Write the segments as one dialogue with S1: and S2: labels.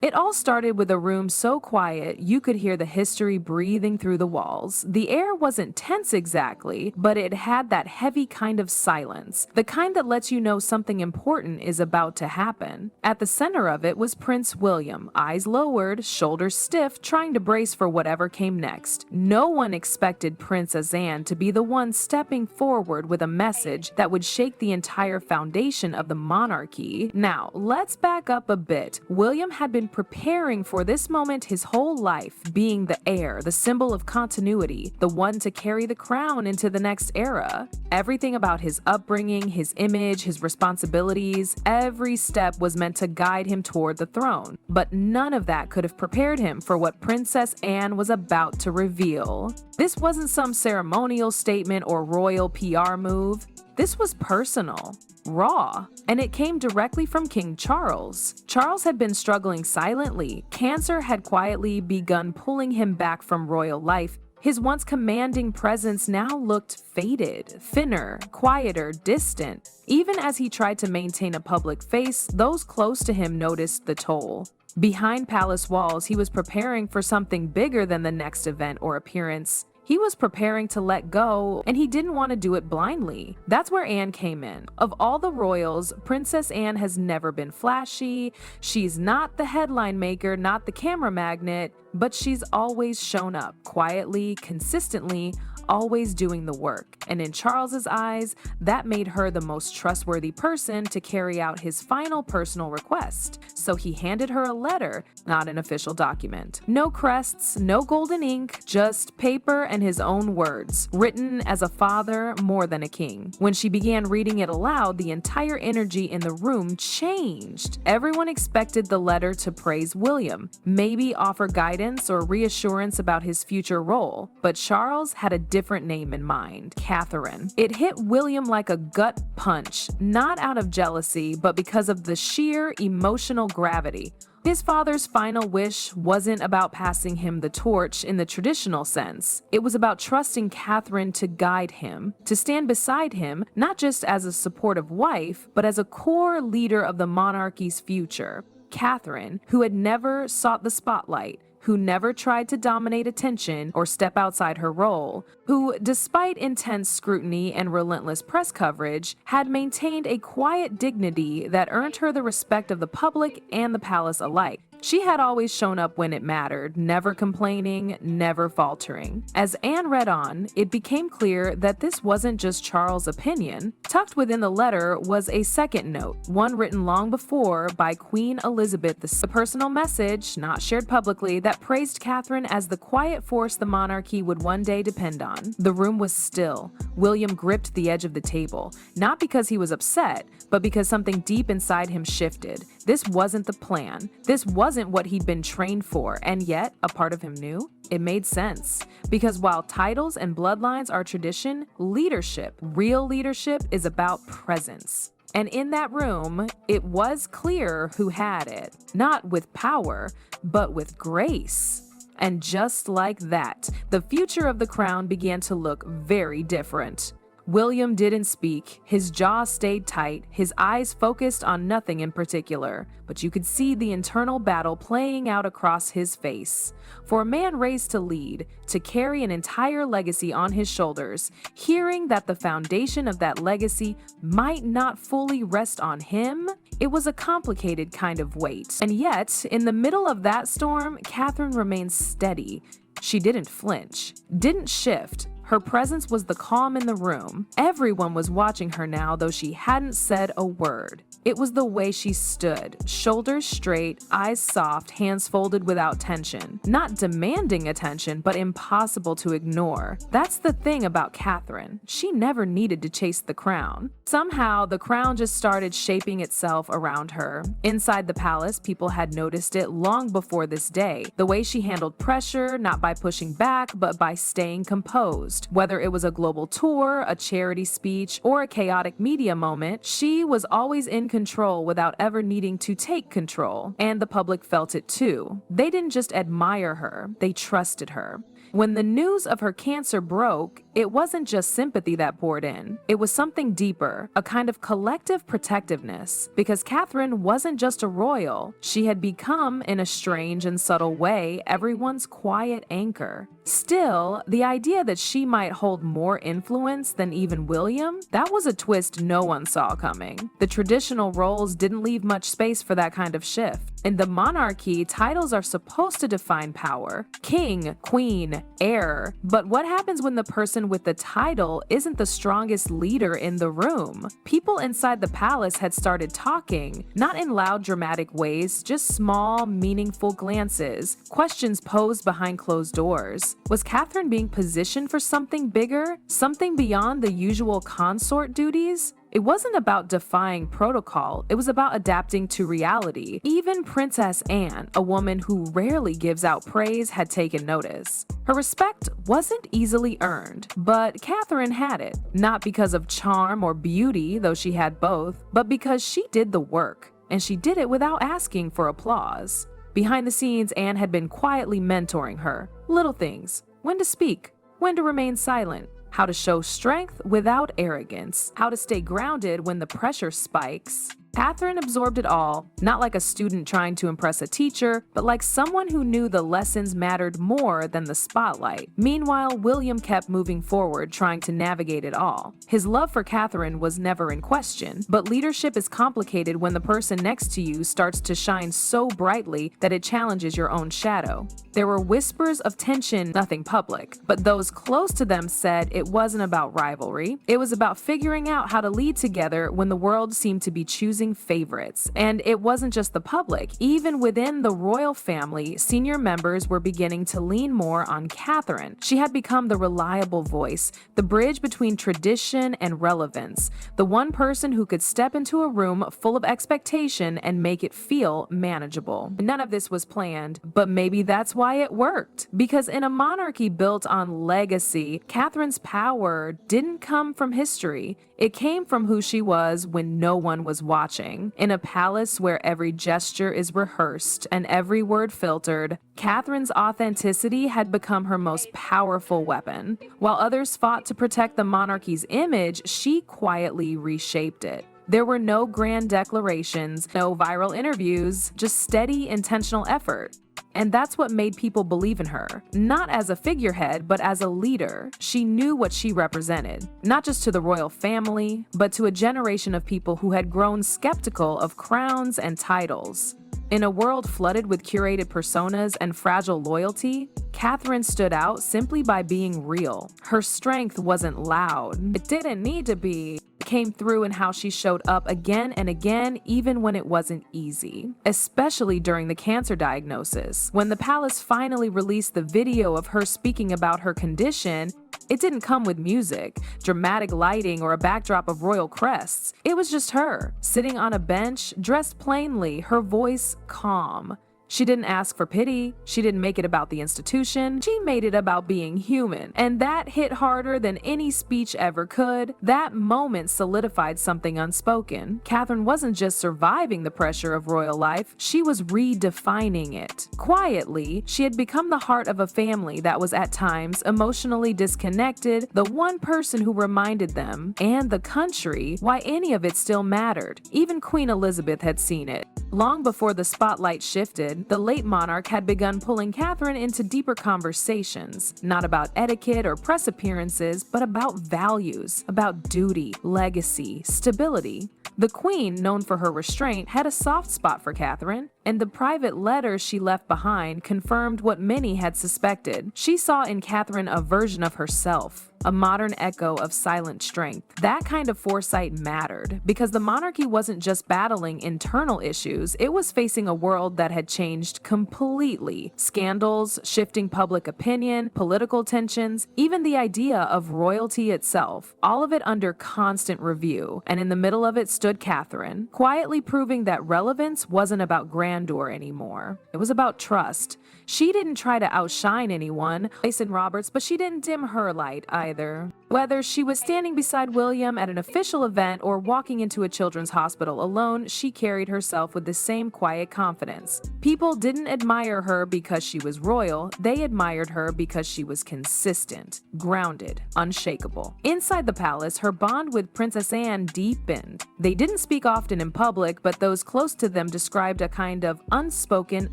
S1: It all started with a room so quiet you could hear the history breathing through the walls. The air wasn't tense exactly, but it had that heavy kind of silence, the kind that lets you know something important is about to happen. At the center of it was Prince William, eyes lowered, shoulders stiff, trying to brace for whatever came next. No one expected Princess Anne to be the one stepping forward with a message that would shake the entire foundation of the monarchy. Now, let's back up a bit. William had been preparing for this moment his whole life, being the heir, the symbol of continuity, the one to carry the crown into the next era. Everything about his upbringing, his image, his responsibilities, every step was meant to guide him toward the throne. But none of that could have prepared him for what Princess Anne was about to reveal. This wasn't some ceremonial statement or royal PR move. This was personal, raw, and it came directly from King Charles. Charles had been struggling silently. Cancer had quietly begun pulling him back from royal life. His once commanding presence now looked faded, thinner, quieter, distant. Even as he tried to maintain a public face, those close to him noticed the toll. Behind palace walls, he was preparing for something bigger than the next event or appearance. He was preparing to let go, and he didn't want to do it blindly. That's where Anne came in. Of all the royals, Princess Anne has never been flashy. She's not the headline maker, not the camera magnet, but she's always shown up, quietly, consistently, always doing the work. And in Charles's eyes, that made her the most trustworthy person to carry out his final personal request. So he handed her a letter, not an official document. No crests, no golden ink, just paper and his own words, written as a father more than a king. When she began reading it aloud, the entire energy in the room changed. Everyone expected the letter to praise William, maybe offer guidance or reassurance about his future role. But Charles had a different name in mind, Catherine. It hit William like a gut punch, not out of jealousy, but because of the sheer emotional gravity. His father's final wish wasn't about passing him the torch in the traditional sense. It was about trusting Catherine to guide him, to stand beside him, not just as a supportive wife, but as a core leader of the monarchy's future. Catherine, who had never sought the spotlight, who never tried to dominate attention or step outside her role, who, despite intense scrutiny and relentless press coverage, had maintained a quiet dignity that earned her the respect of the public and the palace alike. She had always shown up when it mattered, never complaining, never faltering. As Anne read on, it became clear that this wasn't just Charles' opinion. Tucked within the letter was a second note, one written long before by Queen Elizabeth II, a personal message, not shared publicly, that praised Catherine as the quiet force the monarchy would one day depend on. The room was still. William gripped the edge of the table, not because he was upset, but because something deep inside him shifted. This wasn't the plan. This wasn't what he'd been trained for, and yet, a part of him knew. It made sense. Because while titles and bloodlines are tradition, leadership, real leadership, is about presence. And in that room, it was clear who had it. Not with power, but with grace. And just like that, the future of the crown began to look very different. William didn't speak. His jaw stayed tight, his eyes focused on nothing in particular, but you could see the internal battle playing out across his face. For a man raised to lead, to carry an entire legacy on his shoulders, hearing that the foundation of that legacy might not fully rest on him, it was a complicated kind of weight. And yet, in the middle of that storm, Catherine remained steady. She didn't flinch, didn't shift. Her presence was the calm in the room. Everyone was watching her now, though she hadn't said a word. It was the way she stood, shoulders straight, eyes soft, hands folded without tension. Not demanding attention, but impossible to ignore. That's the thing about Catherine. She never needed to chase the crown. Somehow, the crown just started shaping itself around her. Inside the palace, people had noticed it long before this day. The way she handled pressure, not by pushing back, but by staying composed. Whether it was a global tour, a charity speech, or a chaotic media moment, she was always in control without ever needing to take control. And the public felt it too. They didn't just admire her, they trusted her. When the news of her cancer broke, it wasn't just sympathy that poured in. It was something deeper, a kind of collective protectiveness, because Catherine wasn't just a royal. She had become, in a strange and subtle way, everyone's quiet anchor. Still, the idea that she might hold more influence than even William, that was a twist no one saw coming. The traditional roles didn't leave much space for that kind of shift. In the monarchy, titles are supposed to define power: king, queen, heir. But what happens when the person with the title isn't the strongest leader in the room? People inside the palace had started talking, not in loud dramatic ways, just small, meaningful glances, questions posed behind closed doors. Was Catherine being positioned for something bigger? Something beyond the usual consort duties? It wasn't about defying protocol, it was about adapting to reality. Even Princess Anne, a woman who rarely gives out praise, had taken notice. Her respect wasn't easily earned, but Catherine had it. Not because of charm or beauty, though she had both, but because she did the work, and she did it without asking for applause. Behind the scenes, Anne had been quietly mentoring her. Little things: when to speak, when to remain silent, how to show strength without arrogance, how to stay grounded when the pressure spikes. Catherine absorbed it all, not like a student trying to impress a teacher, but like someone who knew the lessons mattered more than the spotlight. Meanwhile, William kept moving forward, trying to navigate it all. His love for Catherine was never in question, but leadership is complicated when the person next to you starts to shine so brightly that it challenges your own shadow. There were whispers of tension, nothing public, but those close to them said it wasn't about rivalry. It was about figuring out how to lead together when the world seemed to be choosing favorites. And it wasn't just the public. Even within the royal family, senior members were beginning to lean more on Catherine. She had become the reliable voice, the bridge between tradition and relevance, the one person who could step into a room full of expectation and make it feel manageable. None of this was planned, but maybe that's why it worked. Because in a monarchy built on legacy, Catherine's power didn't come from history. It came from who she was when no one was watching. In a palace where every gesture is rehearsed and every word filtered, Catherine's authenticity had become her most powerful weapon. While others fought to protect the monarchy's image, she quietly reshaped it. There were no grand declarations, no viral interviews, just steady, intentional effort. And that's what made people believe in her. Not as a figurehead, but as a leader. She knew what she represented, not just to the royal family, but to a generation of people who had grown skeptical of crowns and titles. In a world flooded with curated personas and fragile loyalty, Catherine stood out simply by being real. Her strength wasn't loud. It didn't need to be. It came through in how she showed up again and again, even when it wasn't easy. Especially during the cancer diagnosis. When the palace finally released the video of her speaking about her condition, it didn't come with music, dramatic lighting, or a backdrop of royal crests. It was just her, sitting on a bench, dressed plainly, her voice calm. She didn't ask for pity. She didn't make it about the institution. She made it about being human. And that hit harder than any speech ever could. That moment solidified something unspoken. Catherine wasn't just surviving the pressure of royal life, she was redefining it. Quietly, she had become the heart of a family that was at times emotionally disconnected, the one person who reminded them, and the country, why any of it still mattered. Even Queen Elizabeth had seen it. Long before the spotlight shifted, the late monarch had begun pulling Catherine into deeper conversations, not about etiquette or press appearances, but about values, about duty, legacy, stability. The Queen, known for her restraint, had a soft spot for Catherine, and the private letters she left behind confirmed what many had suspected. She saw in Catherine a version of herself, a modern echo of silent strength. That kind of foresight mattered, because the monarchy wasn't just battling internal issues, it was facing a world that had changed completely. Scandals, shifting public opinion, political tensions, even the idea of royalty itself, all of it under constant review. And in the middle of it stood Catherine, quietly proving that relevance wasn't about grandeur anymore. It was about trust. She didn't try to outshine anyone, Jason Roberts, but she didn't dim her light either. Whether she was standing beside William at an official event or walking into a children's hospital alone, she carried herself with the same quiet confidence. People didn't admire her because she was royal, they admired her because she was consistent, grounded, unshakable. Inside the palace, her bond with Princess Anne deepened. They didn't speak often in public, but those close to them described a kind of unspoken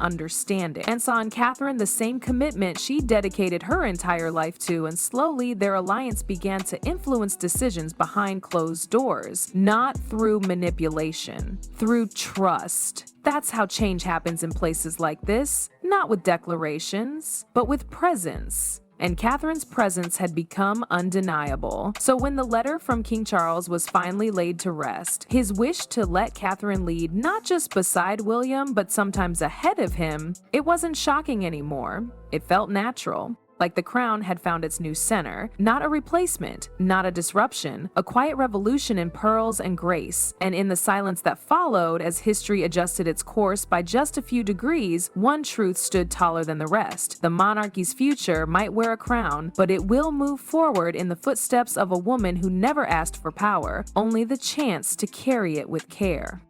S1: understanding and saw in Catherine the same commitment she dedicated her entire life to, and slowly their alliance began to influence decisions behind closed doors, not through manipulation, through trust. That's how change happens in places like this, not with declarations, but with presence. And Catherine's presence had become undeniable. So when the letter from King Charles was finally laid to rest, his wish to let Catherine lead not just beside William, but sometimes ahead of him, it wasn't shocking anymore. It felt natural. Like the crown had found its new center, not a replacement, not a disruption, a quiet revolution in pearls and grace. And in the silence that followed, as history adjusted its course by just a few degrees, one truth stood taller than the rest. The monarchy's future might wear a crown, but it will move forward in the footsteps of a woman who never asked for power, only the chance to carry it with care.